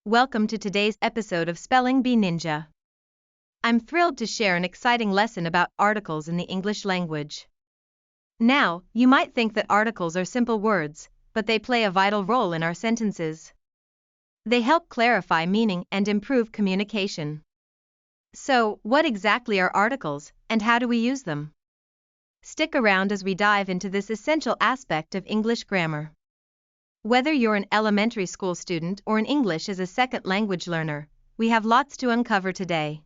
Welcome to today's episode of Spelling Bee Ninja. I'm thrilled to share an exciting lesson about articles in the English language. Now, you might think that articles are simple words, but they play a vital role in our sentences. They help clarify meaning and improve communication. So, what exactly are articles, and how do we use them? Stick around as we dive into this essential aspect of English grammar. Whether you're an elementary school student or an English as a second language learner, we have lots to uncover today.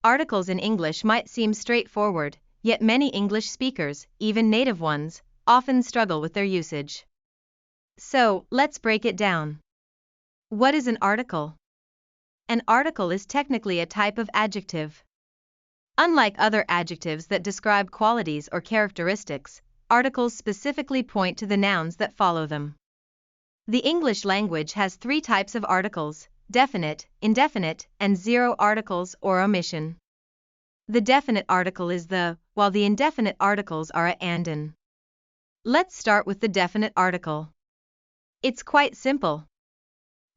Articles in English might seem straightforward, yet many English speakers, even native ones, often struggle with their usage. So, let's break it down. What is an article? An article is technically a type of adjective. Unlike other adjectives that describe qualities or characteristics, articles specifically point to the nouns that follow them. The English language has three types of articles: definite, indefinite, and zero articles or omission. The definite article is the, while the indefinite articles are a and an. Let's start with the definite article. It's quite simple.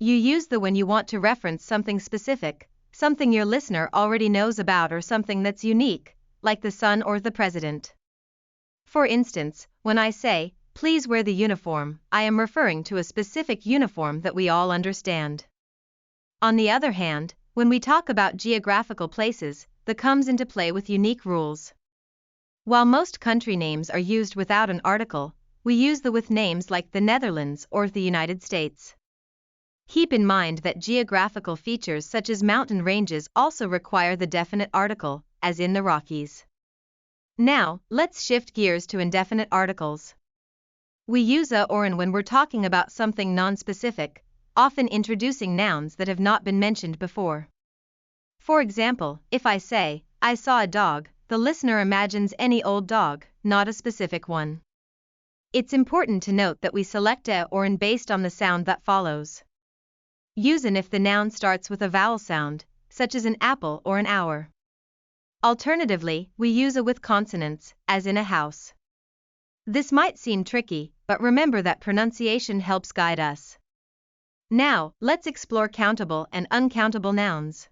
You use the when you want to reference something specific, something your listener already knows about, or something that's unique, like the sun or the president. For instance, when I say, "Please wear the uniform," I am referring to a specific uniform that we all understand. On the other hand, when we talk about geographical places, the comes into play with unique rules. While most country names are used without an article, we use the with names like the Netherlands or the United States. Keep in mind that geographical features such as mountain ranges also require the definite article, as in the Rockies. Now, let's shift gears to indefinite articles. We use a or an when we're talking about something non-specific, often introducing nouns that have not been mentioned before. For example, if I say, "I saw a dog," the listener imagines any old dog, not a specific one. It's important to note that we select a or an based on the sound that follows. Use an if the noun starts with a vowel sound, such as an apple or an hour. Alternatively, we use a with consonants, as in a house. This might seem tricky, but remember that pronunciation helps guide us. Now, let's explore countable and uncountable nouns.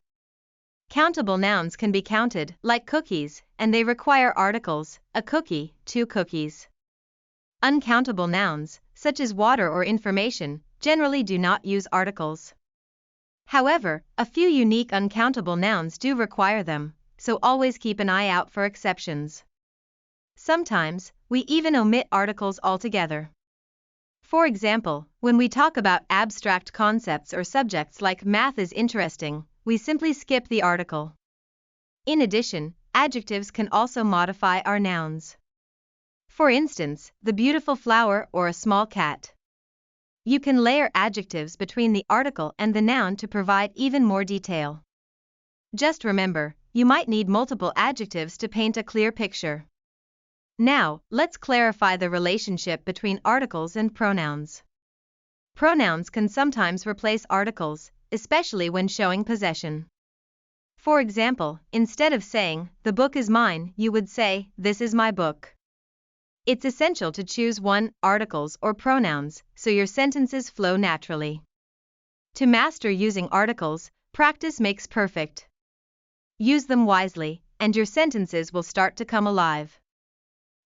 Countable nouns can be counted, like cookies, and they require articles: a cookie, 2 cookies. Uncountable nouns, such as water or information, generally do not use articles. However, a few unique uncountable nouns do require them, so always keep an eye out for exceptions. Sometimes, we even omit articles altogether. For example, when we talk about abstract concepts or subjects like math is interesting, we simply skip the article. In addition, adjectives can also modify our nouns. For instance, the beautiful flower or a small cat. You can layer adjectives between the article and the noun to provide even more detail. Just remember, you might need multiple adjectives to paint a clear picture. Now, let's clarify the relationship between articles and pronouns. Pronouns can sometimes replace articles, especially when showing possession. For example, instead of saying, "The book is mine," you would say, "This is my book." It's essential to choose one, articles or pronouns, so your sentences flow naturally. To master using articles, practice makes perfect. Use them wisely, and your sentences will start to come alive.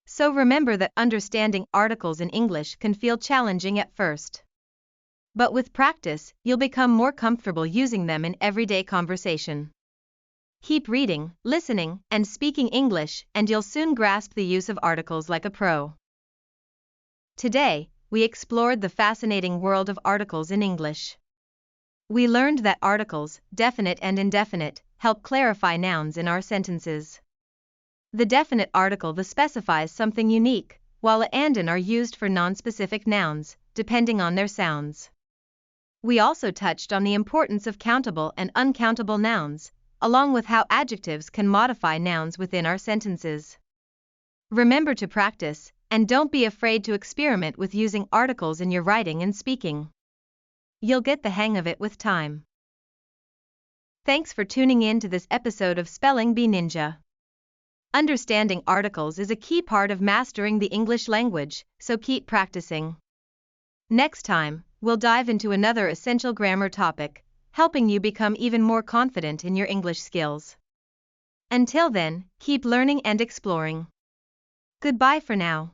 So remember that understanding articles in English can feel challenging at first. But with practice, you'll become more comfortable using them in everyday conversation. Keep reading, listening, and speaking English, and you'll soon grasp the use of articles like a pro. Today, we explored the fascinating world of articles in English. We learned that articles, definite and indefinite, help clarify nouns in our sentences. The definite article specifies something unique, while a and an are used for non-specific nouns, depending on their sounds. We also touched on the importance of countable and uncountable nouns, along with how adjectives can modify nouns within our sentences. Remember to practice, and don't be afraid to experiment with using articles in your writing and speaking. You'll get the hang of it with time. Thanks for tuning in to this episode of Spelling Bee Ninja. Understanding articles is a key part of mastering the English language, so keep practicing. Next time, we'll dive into another essential grammar topic, helping you become even more confident in your English skills. Until then, keep learning and exploring. Goodbye for now.